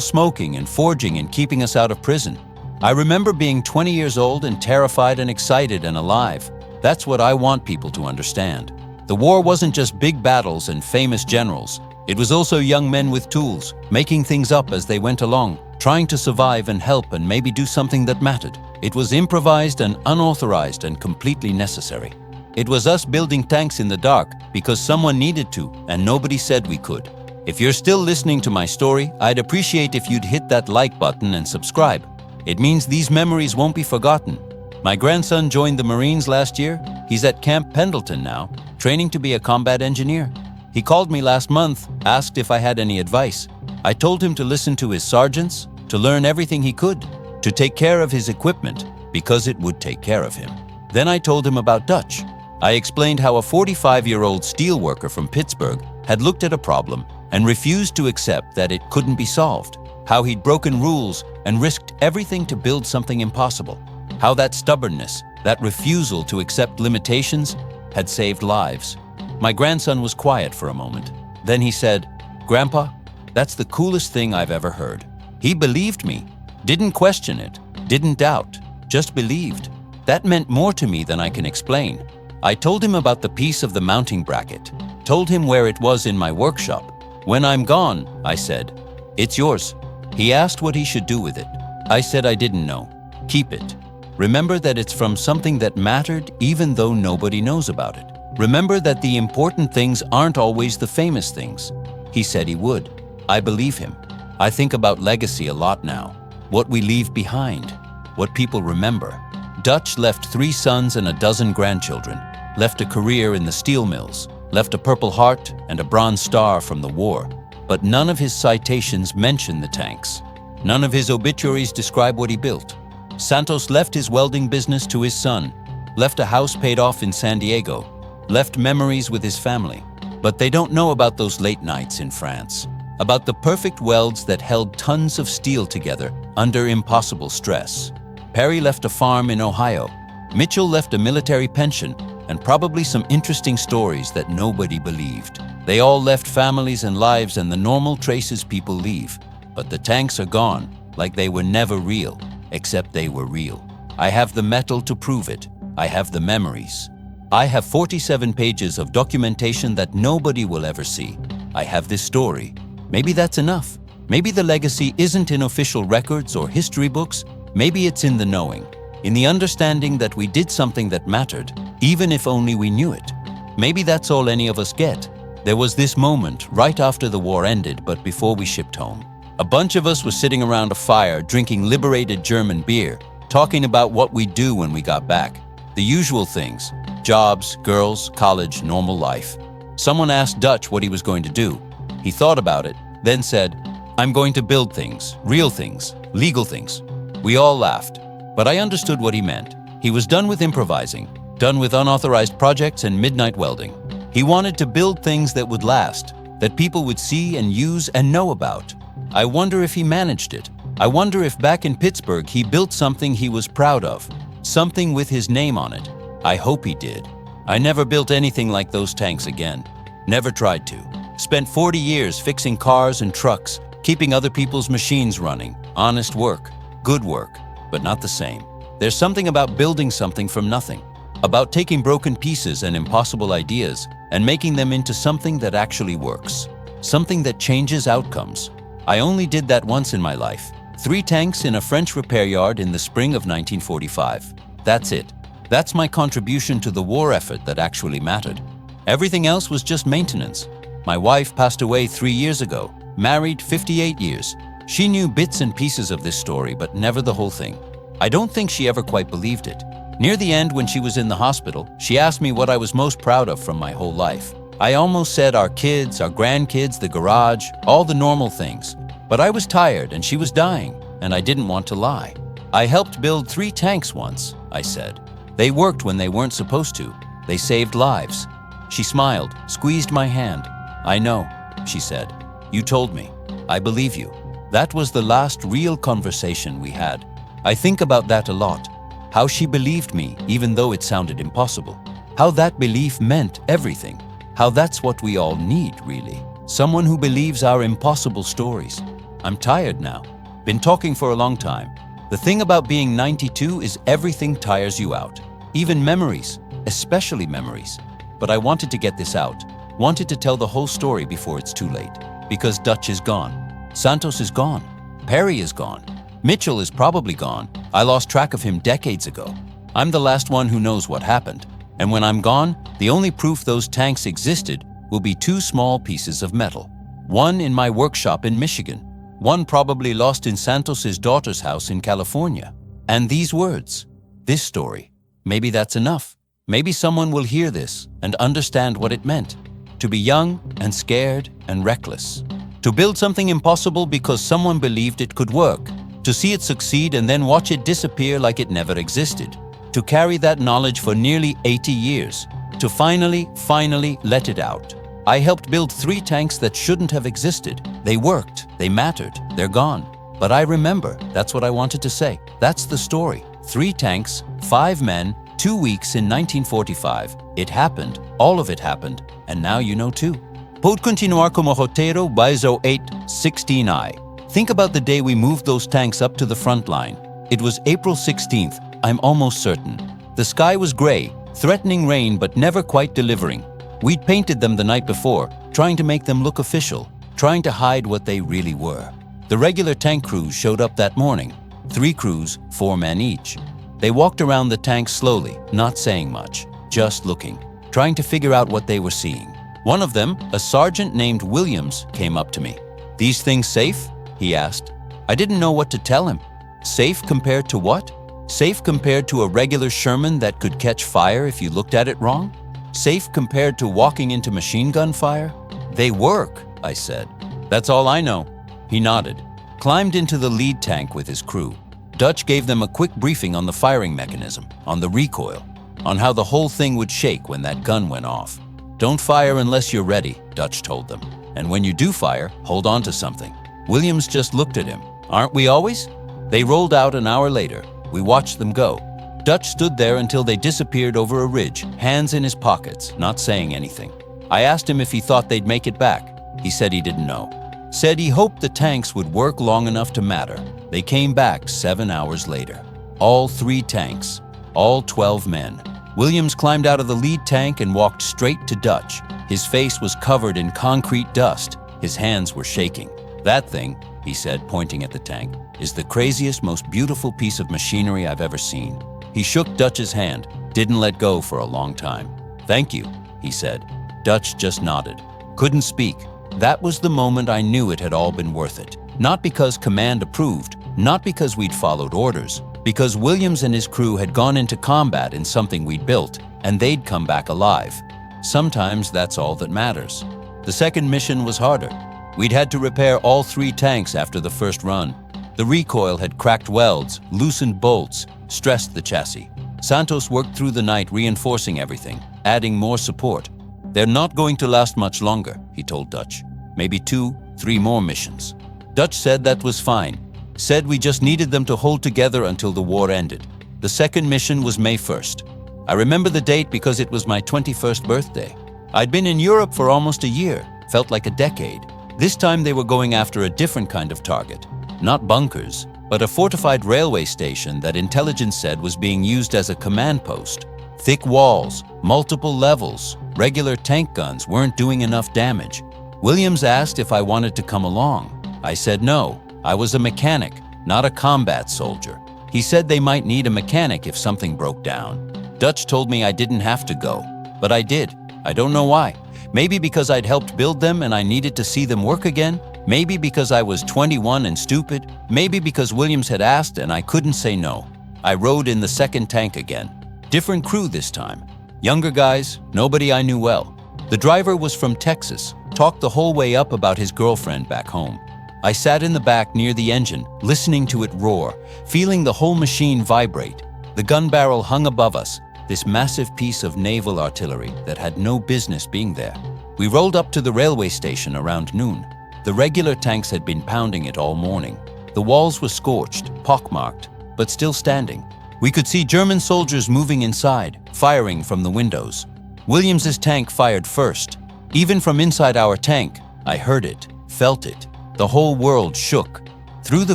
smoking and forging and keeping us out of prison. I remember being 20 years old and terrified and excited and alive. That's what I want people to understand. The war wasn't just big battles and famous generals. It was also young men with tools, making things up as they went along, trying to survive and help and maybe do something that mattered. It was improvised and unauthorized and completely necessary. It was us building tanks in the dark because someone needed to and nobody said we could. If you're still listening to my story, I'd appreciate if you'd hit that like button and subscribe. It means these memories won't be forgotten. My grandson joined the Marines last year. He's at Camp Pendleton now, training to be a combat engineer. He called me last month, asked if I had any advice. I told him to listen to his sergeants, to learn everything he could, to take care of his equipment, because it would take care of him. Then I told him about Dutch. I explained how a 45-year-old steelworker from Pittsburgh had looked at a problem and refused to accept that it couldn't be solved, how he'd broken rules and risked everything to build something impossible, how that stubbornness, that refusal to accept limitations, had saved lives. My grandson was quiet for a moment. Then he said, "Grandpa, that's the coolest thing I've ever heard." He believed me, didn't question it, didn't doubt, just believed. That meant more to me than I can explain. I told him about the piece of the mounting bracket, told him where it was in my workshop. "When I'm gone," I said, "it's yours." He asked what he should do with it. I said I didn't know. "Keep it. Remember that it's from something that mattered even though nobody knows about it. Remember that the important things aren't always the famous things." He said he would. I believe him. I think about legacy a lot now. What we leave behind. What people remember. Dutch left 3 sons and a dozen grandchildren, left a career in the steel mills, left a Purple Heart and a Bronze Star from the war. But none of his citations mention the tanks. None of his obituaries describe what he built. Santos left his welding business to his son, left a house paid off in San Diego, left memories with his family. But they don't know about those late nights in France, about the perfect welds that held tons of steel together under impossible stress. Perry left a farm in Ohio. Mitchell left a military pension and probably some interesting stories that nobody believed. They all left families and lives and the normal traces people leave. But the tanks are gone, like they were never real, except they were real. I have the metal to prove it. I have the memories. I have 47 pages of documentation that nobody will ever see. I have this story. Maybe that's enough. Maybe the legacy isn't in official records or history books. Maybe it's in the knowing, in the understanding that we did something that mattered, even if only we knew it. Maybe that's all any of us get. There was this moment right after the war ended, but before we shipped home. A bunch of us were sitting around a fire drinking liberated German beer, talking about what we'd do when we got back. The usual things: jobs, girls, college, normal life. Someone asked Dutch what he was going to do. He thought about it, then said, "I'm going to build things, real things, legal things." We all laughed, but I understood what he meant. He was done with improvising, done with unauthorized projects and midnight welding. He wanted to build things that would last, that people would see and use and know about. I wonder if he managed it. I wonder if back in Pittsburgh he built something he was proud of, something with his name on it. I hope he did. I never built anything like those tanks again. Never tried to. Spent 40 years fixing cars and trucks, keeping other people's machines running. Honest work. Good work, but not the same. There's something about building something from nothing, about taking broken pieces and impossible ideas and making them into something that actually works, something that changes outcomes. I only did that once in my life. 3 tanks in a French repair yard in the spring of 1945. That's it. That's my contribution to the war effort that actually mattered. Everything else was just maintenance. My wife passed away 3 years ago, married 58 years. She knew bits and pieces of this story, but never the whole thing. I don't think she ever quite believed it. Near the end, when she was in the hospital, she asked me what I was most proud of from my whole life. I almost said our kids, our grandkids, the garage, all the normal things. But I was tired and she was dying, and I didn't want to lie. "I helped build 3 tanks once," I said. "They worked when they weren't supposed to. They saved lives." She smiled, squeezed my hand. "I know," she said. "You told me. I believe you." That was the last real conversation we had. I think about that a lot. How she believed me even though it sounded impossible. How that belief meant everything. How that's what we all need, really. Someone who believes our impossible stories. I'm tired now. Been talking for a long time. The thing about being 92 is everything tires you out. Even memories, especially memories. But I wanted to get this out. Wanted to tell the whole story before it's too late. Because Dutch is gone. Santos is gone. Perry is gone. Mitchell is probably gone. I lost track of him decades ago. I'm the last one who knows what happened. And when I'm gone, the only proof those tanks existed will be 2 small pieces of metal. One in my workshop in Michigan. One probably lost in Santos's daughter's house in California. And these words, this story. Maybe that's enough. Maybe someone will hear this and understand what it meant. To be young and scared and reckless. To build something impossible because someone believed it could work. To see it succeed and then watch it disappear like it never existed. To carry that knowledge for nearly 80 years. to finally let it out. I helped build 3 tanks that shouldn't have existed. They worked, they mattered, they're gone. But I remember, that's what I wanted to say. That's the story. 3 tanks, 5 men, 2 weeks in 1945. It happened, all of it happened, and now you know too. Pode continuar como roteiro Baizo 8:16I. Think about the day we moved those tanks up to the front line. It was April 16th, I'm almost certain. The sky was gray, threatening rain but never quite delivering. We'd painted them the night before, trying to make them look official, trying to hide what they really were. The regular tank crews showed up that morning. 3 crews, 4 men each. They walked around the tank slowly, not saying much, just looking, trying to figure out what they were seeing. One of them, a sergeant named Williams, came up to me. "These things safe?" he asked. I didn't know what to tell him. Safe compared to what? Safe compared to a regular Sherman that could catch fire if you looked at it wrong? Safe compared to walking into machine gun fire? "They work," I said. "That's all I know." He nodded, climbed into the lead tank with his crew. Dutch gave them a quick briefing on the firing mechanism, on the recoil, on how the whole thing would shake when that gun went off. "Don't fire unless you're ready," Dutch told them. "And when you do fire, hold on to something." Williams just looked at him. "Aren't we always?" They rolled out an hour later. We watched them go. Dutch stood there until they disappeared over a ridge, hands in his pockets, not saying anything. I asked him if he thought they'd make it back. He said he didn't know. Said he hoped the tanks would work long enough to matter. They came back 7 hours later. All 3 tanks, all 12 men. Williams climbed out of the lead tank and walked straight to Dutch. His face was covered in concrete dust. His hands were shaking. "That thing," he said, pointing at the tank, "is the craziest, most beautiful piece of machinery I've ever seen." He shook Dutch's hand, didn't let go for a long time. "Thank you," he said. Dutch just nodded. Couldn't speak. That was the moment I knew it had all been worth it. Not because command approved, not because we'd followed orders, because Williams and his crew had gone into combat in something we'd built, and they'd come back alive. Sometimes that's all that matters. The second mission was harder. We'd had to repair all 3 tanks after the first run. The recoil had cracked welds, loosened bolts, stressed the chassis. Santos worked through the night reinforcing everything, adding more support. "They're not going to last much longer," he told Dutch. "Maybe 2, 3 more missions." Dutch said that was fine. Said we just needed them to hold together until the war ended. The second mission was May 1st. I remember the date because it was my 21st birthday. I'd been in Europe for almost a year, felt like a decade. This time they were going after a different kind of target. Not bunkers, but a fortified railway station that intelligence said was being used as a command post. Thick walls, multiple levels, regular tank guns weren't doing enough damage. Williams asked if I wanted to come along. I said no, I was a mechanic, not a combat soldier. He said they might need a mechanic if something broke down. Dutch told me I didn't have to go, but I did. I don't know why. Maybe because I'd helped build them and I needed to see them work again. Maybe because I was 21 and stupid. Maybe because Williams had asked and I couldn't say no. I rode in the second tank again. Different crew this time. Younger guys, nobody I knew well. The driver was from Texas, talked the whole way up about his girlfriend back home. I sat in the back near the engine, listening to it roar, feeling the whole machine vibrate. The gun barrel hung above us, this massive piece of naval artillery that had no business being there. We rolled up to the railway station around noon. The regular tanks had been pounding it all morning. The walls were scorched, pockmarked, but still standing. We could see German soldiers moving inside, firing from the windows. Williams's tank fired first. Even from inside our tank, I heard it, felt it. The whole world shook. Through the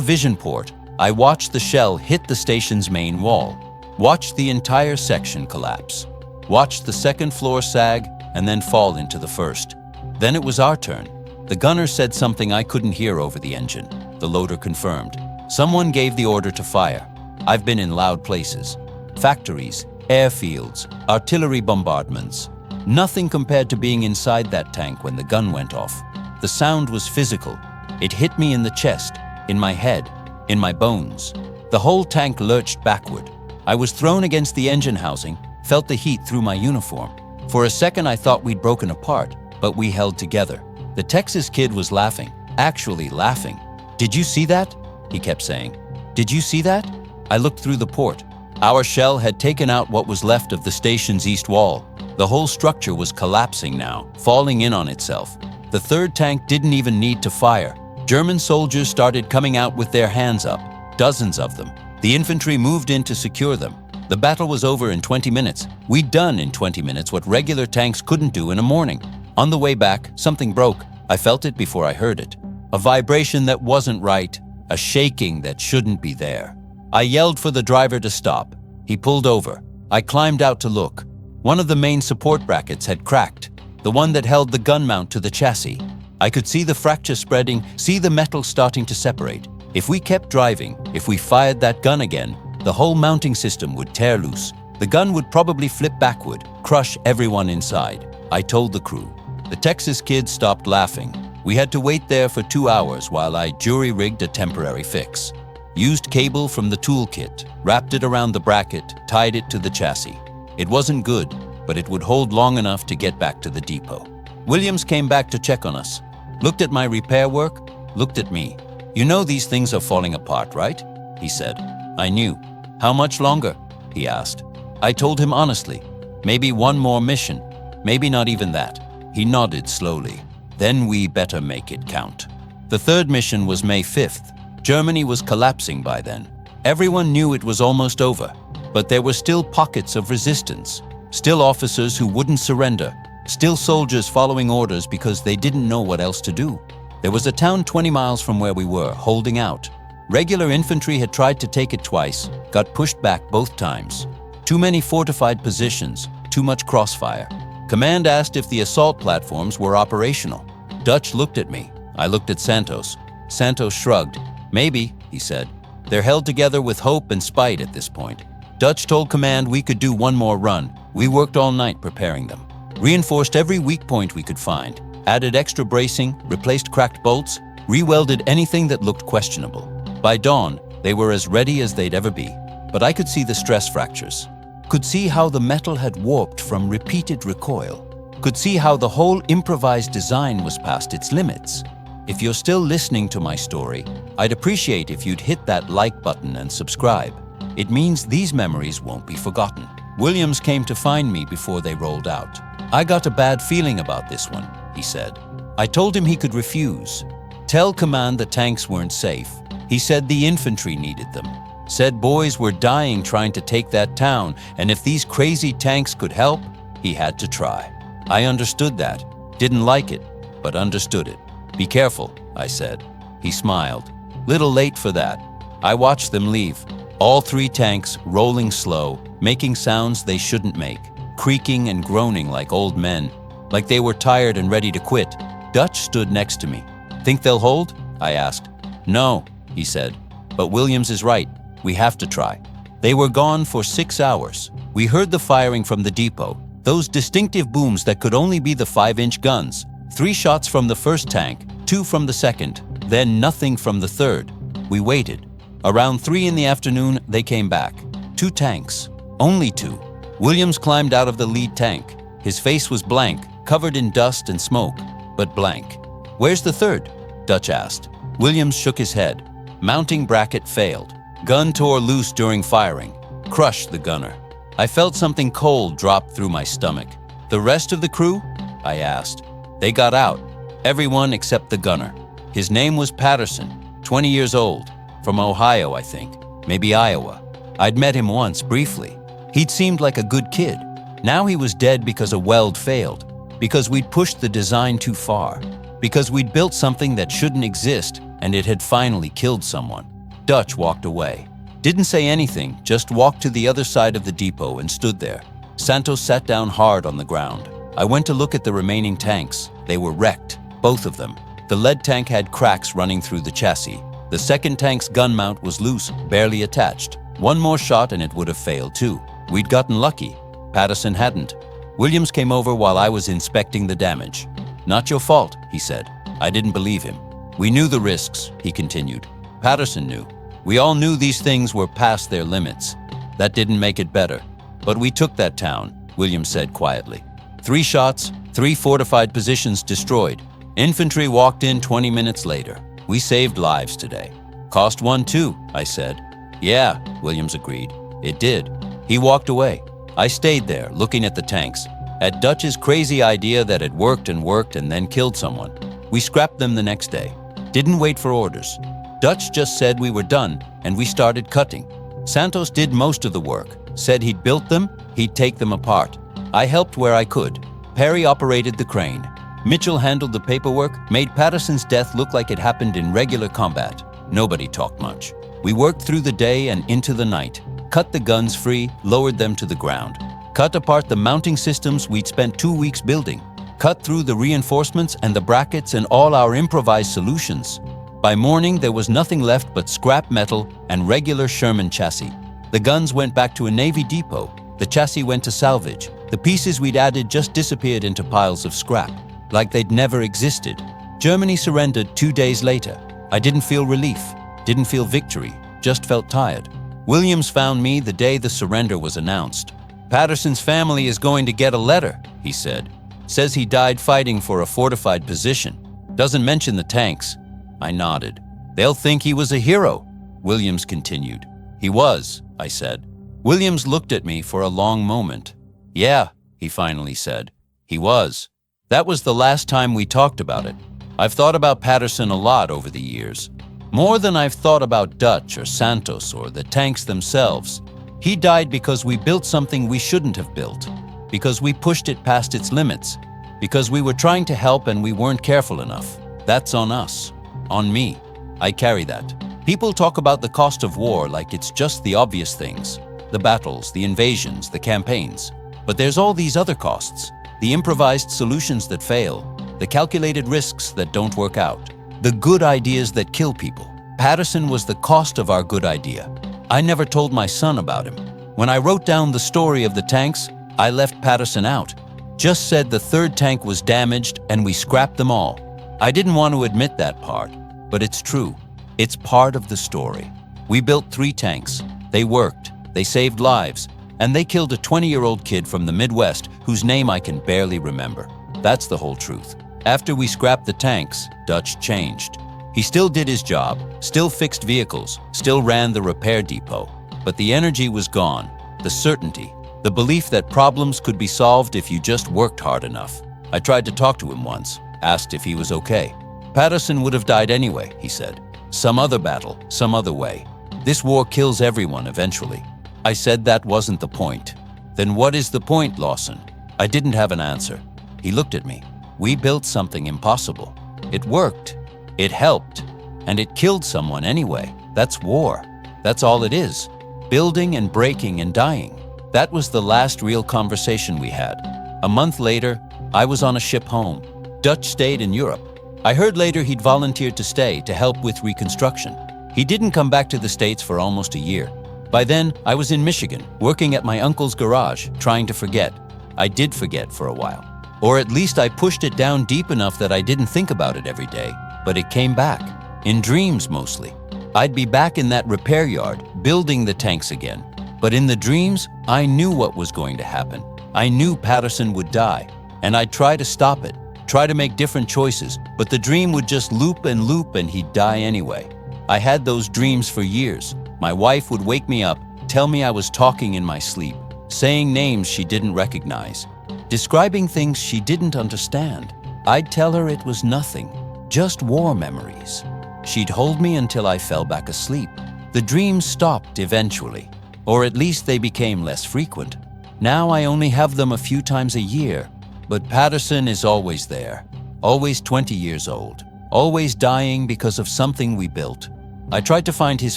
vision port, I watched the shell hit the station's main wall, watched the entire section collapse, watched the second floor sag and then fall into the first. Then it was our turn. The gunner said something I couldn't hear over the engine. The loader confirmed. Someone gave the order to fire. I've been in loud places. Factories, airfields, artillery bombardments. Nothing compared to being inside that tank when the gun went off. The sound was physical. It hit me in the chest, in my head, in my bones. The whole tank lurched backward. I was thrown against the engine housing, felt the heat through my uniform. For a second I thought we'd broken apart, but we held together. The Texas kid was laughing, actually laughing. "Did you see that?" he kept saying. "Did you see that?" I looked through the port. Our shell had taken out what was left of the station's east wall. The whole structure was collapsing now, falling in on itself. The third tank didn't even need to fire. German soldiers started coming out with their hands up, dozens of them. The infantry moved in to secure them. The battle was over in 20 minutes. We'd done in 20 minutes what regular tanks couldn't do in a morning. On the way back, something broke. I felt it before I heard it. A vibration that wasn't right, a shaking that shouldn't be there. I yelled for the driver to stop. He pulled over. I climbed out to look. One of the main support brackets had cracked, the one that held the gun mount to the chassis. I could see the fracture spreading, see the metal starting to separate. If we kept driving, if we fired that gun again, the whole mounting system would tear loose. The gun would probably flip backward, crush everyone inside. I told the crew. The Texas kids stopped laughing. We had to wait there for 2 hours while I jury-rigged a temporary fix. Used cable from the toolkit, wrapped it around the bracket, tied it to the chassis. It wasn't good, but it would hold long enough to get back to the depot. Williams came back to check on us. Looked at my repair work, looked at me. "You know these things are falling apart, right?" he said. I knew. "How much longer?" he asked. I told him honestly. "Maybe one more mission. Maybe not even that." He nodded slowly. "Then we better make it count." The third mission was May 5th. Germany was collapsing by then. Everyone knew it was almost over, but there were still pockets of resistance, still officers who wouldn't surrender, still soldiers following orders because they didn't know what else to do. There was a town 20 miles from where we were, holding out. Regular infantry had tried to take it twice, got pushed back both times. Too many fortified positions, too much crossfire. Command asked if the assault platforms were operational. Dutch looked at me. I looked at Santos. Santos shrugged. "Maybe," he said. "They're held together with hope and spite at this point." Dutch told command we could do one more run. We worked all night preparing them. Reinforced every weak point we could find. Added extra bracing, replaced cracked bolts, re-welded anything that looked questionable. By dawn, they were as ready as they'd ever be. But I could see the stress fractures. Could see how the metal had warped from repeated recoil. Could see how the whole improvised design was past its limits. If you're still listening to my story, I'd appreciate if you'd hit that like button and subscribe. It means these memories won't be forgotten. Williams came to find me before they rolled out. "I got a bad feeling about this one," he said. I told him he could refuse. Tell command the tanks weren't safe. He said the infantry needed them. Said boys were dying trying to take that town, and if these crazy tanks could help, he had to try. I understood that. Didn't like it, but understood it. "Be careful," I said. He smiled. Little late for that. I watched them leave. All three tanks rolling slow, making sounds they shouldn't make, creaking and groaning like old men, like they were tired and ready to quit. Dutch stood next to me. "Think they'll hold?" I asked. "No," he said. "But Williams is right. We have to try." They were gone for 6 hours. We heard the firing from the depot, those distinctive booms that could only be the 5-inch guns. 3 shots from the first tank, 2 from the second, then nothing from the third. We waited. Around 3 in the afternoon, they came back. 2 tanks. Only 2. Williams climbed out of the lead tank. His face was blank, covered in dust and smoke, but blank. "Where's the third?" Dutch asked. Williams shook his head. Mounting bracket failed. Gun tore loose during firing. Crushed the gunner. I felt something cold drop through my stomach. "The rest of the crew?" I asked. "They got out. Everyone except the gunner. His name was Patterson, 20 years old. From Ohio, I think. Maybe Iowa. I'd met him once, briefly. He'd seemed like a good kid. Now he was dead because a weld failed. Because we'd pushed the design too far. Because we'd built something that shouldn't exist, and it had finally killed someone." Dutch walked away. Didn't say anything, just walked to the other side of the depot and stood there. Santos sat down hard on the ground. I went to look at the remaining tanks. They were wrecked, both of them. The lead tank had cracks running through the chassis. The second tank's gun mount was loose, barely attached. One more shot and it would have failed too. We'd gotten lucky. Patterson hadn't. Williams came over while I was inspecting the damage. "Not your fault," he said. I didn't believe him. "We knew the risks," he continued. "Patterson knew. We all knew these things were past their limits. That didn't make it better. But we took that town," Williams said quietly. 3 shots, 3 fortified positions destroyed. Infantry walked in 20 minutes later. We saved lives today. "Cost one too," I said. "Yeah," Williams agreed. "It did." He walked away. I stayed there, looking at the tanks. At Dutch's crazy idea that it worked and then killed someone. We scrapped them the next day. Didn't wait for orders. Dutch just said we were done, and we started cutting. Santos did most of the work, said he'd built them, he'd take them apart. I helped where I could. Perry operated the crane. Mitchell handled the paperwork, made Patterson's death look like it happened in regular combat. Nobody talked much. We worked through the day and into the night, cut the guns free, lowered them to the ground. Cut apart the mounting systems we'd spent 2 weeks building. Cut through the reinforcements and the brackets and all our improvised solutions. By morning, there was nothing left but scrap metal and regular Sherman chassis. The guns went back to a Navy depot. The chassis went to salvage. The pieces we'd added just disappeared into piles of scrap, like they'd never existed. Germany surrendered 2 days later. I didn't feel relief, didn't feel victory, just felt tired. Williams found me the day the surrender was announced. "Patterson's family is going to get a letter," he said. "Says he died fighting for a fortified position. Doesn't mention the tanks." I nodded. "They'll think he was a hero," Williams continued. "He was," I said. Williams looked at me for a long moment. "Yeah," he finally said. "He was." That was the last time we talked about it. I've thought about Patterson a lot over the years. More than I've thought about Dutch or Santos or the tanks themselves. He died because we built something we shouldn't have built. Because we pushed it past its limits. Because we were trying to help and we weren't careful enough. That's on us. On me. I carry that. People talk about the cost of war like it's just the obvious things. The battles, the invasions, the campaigns. But there's all these other costs. The improvised solutions that fail. The calculated risks that don't work out. The good ideas that kill people. Patterson was the cost of our good idea. I never told my son about him. When I wrote down the story of the tanks, I left Patterson out. Just said the third tank was damaged and we scrapped them all. I didn't want to admit that part, but it's true. It's part of the story. We built 3 tanks. They worked, they saved lives, and they killed a 20-year-old kid from the Midwest whose name I can barely remember. That's the whole truth. After we scrapped the tanks, Dutch changed. He still did his job, still fixed vehicles, still ran the repair depot. But the energy was gone, the certainty, the belief that problems could be solved if you just worked hard enough. I tried to talk to him once, asked if he was okay. Patterson would have died anyway, he said. Some other battle, some other way. This war kills everyone eventually. I said that wasn't the point. Then what is the point, Lawson? I didn't have an answer. He looked at me. We built something impossible. It worked. It helped. And it killed someone anyway. That's war. That's all it is. Building and breaking and dying. That was the last real conversation we had. A month later, I was on a ship home. Dutch stayed in Europe. I heard later he'd volunteered to stay to help with reconstruction. He didn't come back to the States for almost a year. By then, I was in Michigan, working at my uncle's garage, trying to forget. I did forget for a while. Or at least I pushed it down deep enough that I didn't think about it every day. But it came back, in dreams mostly. I'd be back in that repair yard, building the tanks again. But in the dreams, I knew what was going to happen. I knew Patterson would die, and I'd try to stop it, try to make different choices, but the dream would just loop and he'd die anyway. I had those dreams for years. My wife would wake me up, tell me I was talking in my sleep, saying names she didn't recognize, describing things she didn't understand. I'd tell her it was nothing, just war memories. She'd hold me until I fell back asleep. The dreams stopped eventually, or at least they became less frequent. Now I only have them a few times a year, but Patterson is always there, always 20 years old, always dying because of something we built. I tried to find his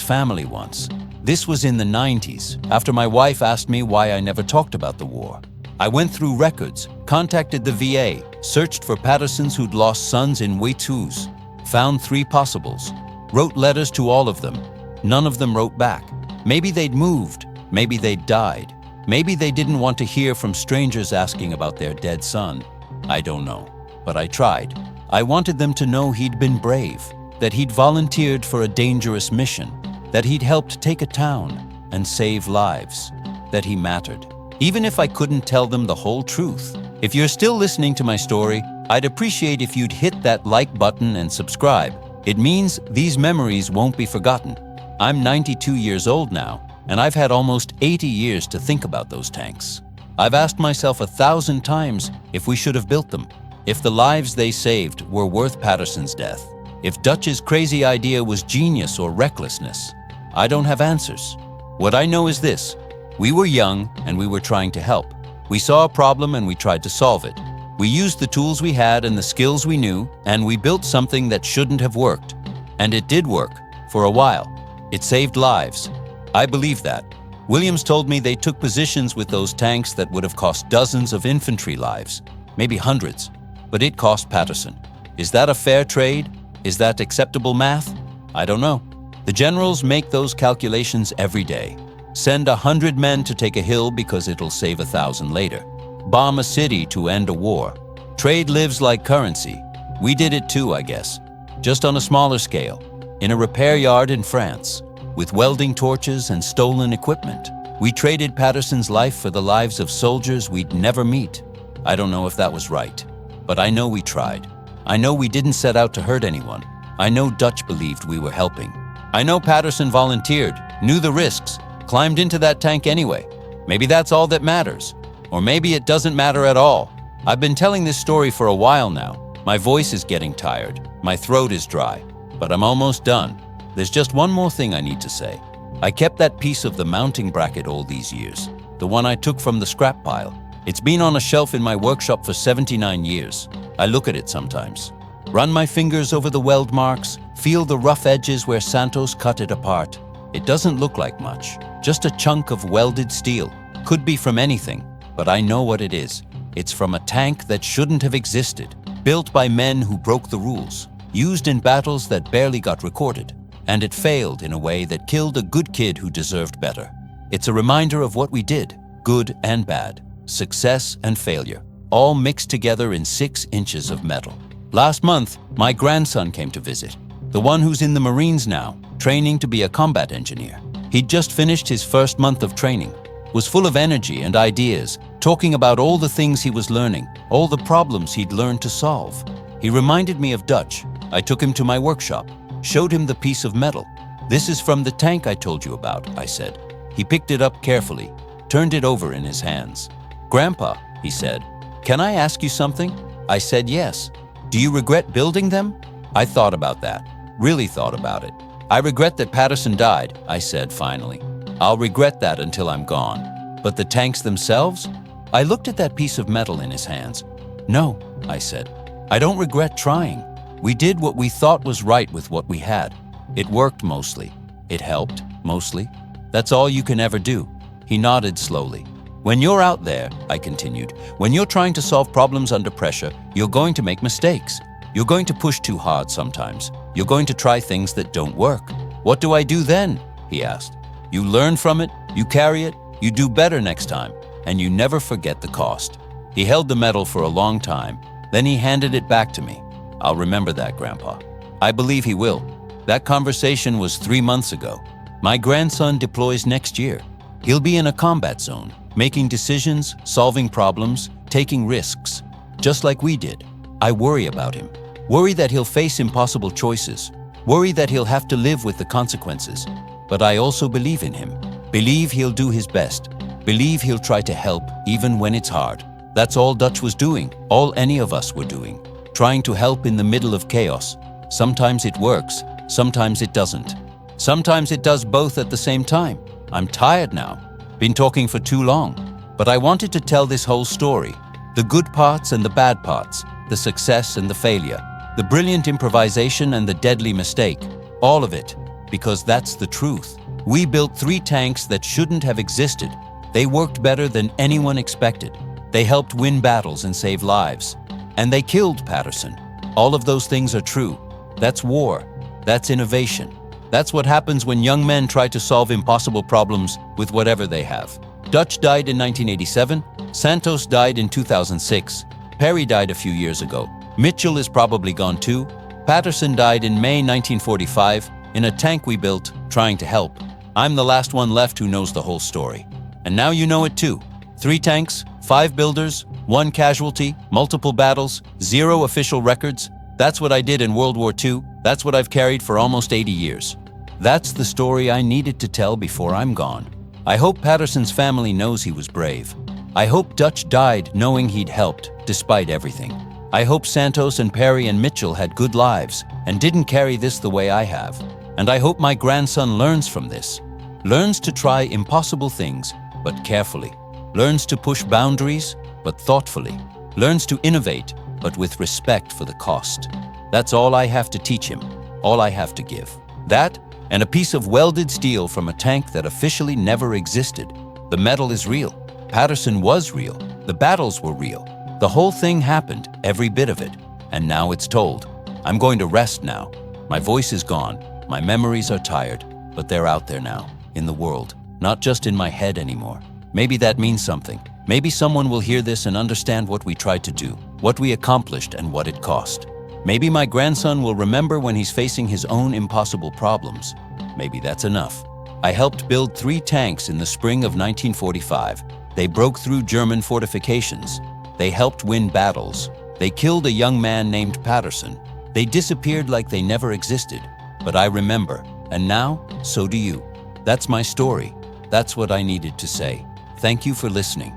family once. This was in the 90s, after my wife asked me why I never talked about the war. I went through records, contacted the VA, searched for Pattersons who'd lost sons in Wetus, found 3 possibles, wrote letters to all of them. None of them wrote back. Maybe they'd moved, maybe they'd died, maybe they didn't want to hear from strangers asking about their dead son. I don't know, but I tried. I wanted them to know he'd been brave, that he'd volunteered for a dangerous mission, that he'd helped take a town and save lives, that he mattered. Even if I couldn't tell them the whole truth. If you're still listening to my story, I'd appreciate if you'd hit that like button and subscribe. It means these memories won't be forgotten. I'm 92 years old now, and I've had almost 80 years to think about those tanks. I've asked myself 1,000 times if we should have built them, if the lives they saved were worth Patterson's death, if Dutch's crazy idea was genius or recklessness. I don't have answers. What I know is this: we were young and we were trying to help. We saw a problem and we tried to solve it. We used the tools we had and the skills we knew, and we built something that shouldn't have worked. And it did work, for a while. It saved lives. I believe that. Williams told me they took positions with those tanks that would have cost dozens of infantry lives, maybe hundreds, but it cost Patterson. Is that a fair trade? Is that acceptable math? I don't know. The generals make those calculations every day. Send 100 men to take a hill because it'll save 1,000 later. Bomb a city to end a war. Trade lives like currency. We did it too, I guess. Just on a smaller scale, in a repair yard in France, with welding torches and stolen equipment. We traded Patterson's life for the lives of soldiers we'd never meet. I don't know if that was right, but I know we tried. I know we didn't set out to hurt anyone. I know Dutch believed we were helping. I know Patterson volunteered, knew the risks, climbed into that tank anyway. Maybe that's all that matters. Or maybe it doesn't matter at all. I've been telling this story for a while now. My voice is getting tired. My throat is dry. But I'm almost done. There's just one more thing I need to say. I kept that piece of the mounting bracket all these years. The one I took from the scrap pile. It's been on a shelf in my workshop for 79 years. I look at it sometimes. Run my fingers over the weld marks, feel the rough edges where Santos cut it apart. It doesn't look like much. Just a chunk of welded steel. Could be from anything, but I know what it is. It's from a tank that shouldn't have existed. Built by men who broke the rules. Used in battles that barely got recorded. And it failed in a way that killed a good kid who deserved better. It's a reminder of what we did, good and bad, success and failure, all mixed together in 6 inches of metal. Last month, my grandson came to visit, the one who's in the Marines now, training to be a combat engineer. He'd just finished his first month of training, was full of energy and ideas, talking about all the things he was learning, all the problems he'd learned to solve. He reminded me of Dutch. I took him to my workshop. Showed him the piece of metal. "This is from the tank I told you about," I said. He picked it up carefully, turned it over in his hands. "Grandpa," he said, "can I ask you something?" I said yes. "Do you regret building them?" I thought about that, really thought about it. "I regret that Patterson died," I said finally. "I'll regret that until I'm gone. But the tanks themselves?" I looked at that piece of metal in his hands. "No," I said. "I don't regret trying. We did what we thought was right with what we had. It worked mostly. It helped, mostly. That's all you can ever do." He nodded slowly. "When you're out there," I continued, "when you're trying to solve problems under pressure, you're going to make mistakes. You're going to push too hard sometimes. You're going to try things that don't work. What do I do then?" he asked. "You learn from it, you carry it, you do better next time, and you never forget the cost." He held the metal for a long time, then he handed it back to me. "I'll remember that, Grandpa." I believe he will. That conversation was 3 months ago. My grandson deploys next year. He'll be in a combat zone, making decisions, solving problems, taking risks, just like we did. I worry about him. Worry that he'll face impossible choices. Worry that he'll have to live with the consequences. But I also believe in him. Believe he'll do his best. Believe he'll try to help, even when it's hard. That's all Dutch was doing, all any of us were doing. Trying to help in the middle of chaos. Sometimes it works, sometimes it doesn't. Sometimes it does both at the same time. I'm tired now. Been talking for too long. But I wanted to tell this whole story. The good parts and the bad parts. The success and the failure. The brilliant improvisation and the deadly mistake. All of it. Because that's the truth. We built 3 tanks that shouldn't have existed. They worked better than anyone expected. They helped win battles and save lives. And they killed Patterson. All of those things are true. That's war. That's innovation. That's what happens when young men try to solve impossible problems with whatever they have. Dutch died in 1987. Santos died in 2006. Perry died a few years ago. Mitchell is probably gone too. Patterson died in May 1945 in a tank we built trying to help. I'm the last one left who knows the whole story. And now you know it too. 3 tanks, 5 builders, 1 casualty, multiple battles, 0 official records. That's what I did in World War II. That's what I've carried for almost 80 years. That's the story I needed to tell before I'm gone. I hope Patterson's family knows he was brave. I hope Dutch died knowing he'd helped, despite everything. I hope Santos and Perry and Mitchell had good lives and didn't carry this the way I have. And I hope my grandson learns from this. Learns to try impossible things, but carefully. Learns to push boundaries, but thoughtfully. Learns to innovate, but with respect for the cost. That's all I have to teach him, all I have to give. That, and a piece of welded steel from a tank that officially never existed. The metal is real. Patterson was real. The battles were real. The whole thing happened, every bit of it. And now it's told. I'm going to rest now. My voice is gone. My memories are tired, but they're out there now, in the world, not just in my head anymore. Maybe that means something. Maybe someone will hear this and understand what we tried to do, what we accomplished, and what it cost. Maybe my grandson will remember when he's facing his own impossible problems. Maybe that's enough. I helped build 3 tanks in the spring of 1945. They broke through German fortifications. They helped win battles. They killed a young man named Patterson. They disappeared like they never existed. But I remember, and now, so do you. That's my story. That's what I needed to say. Thank you for listening.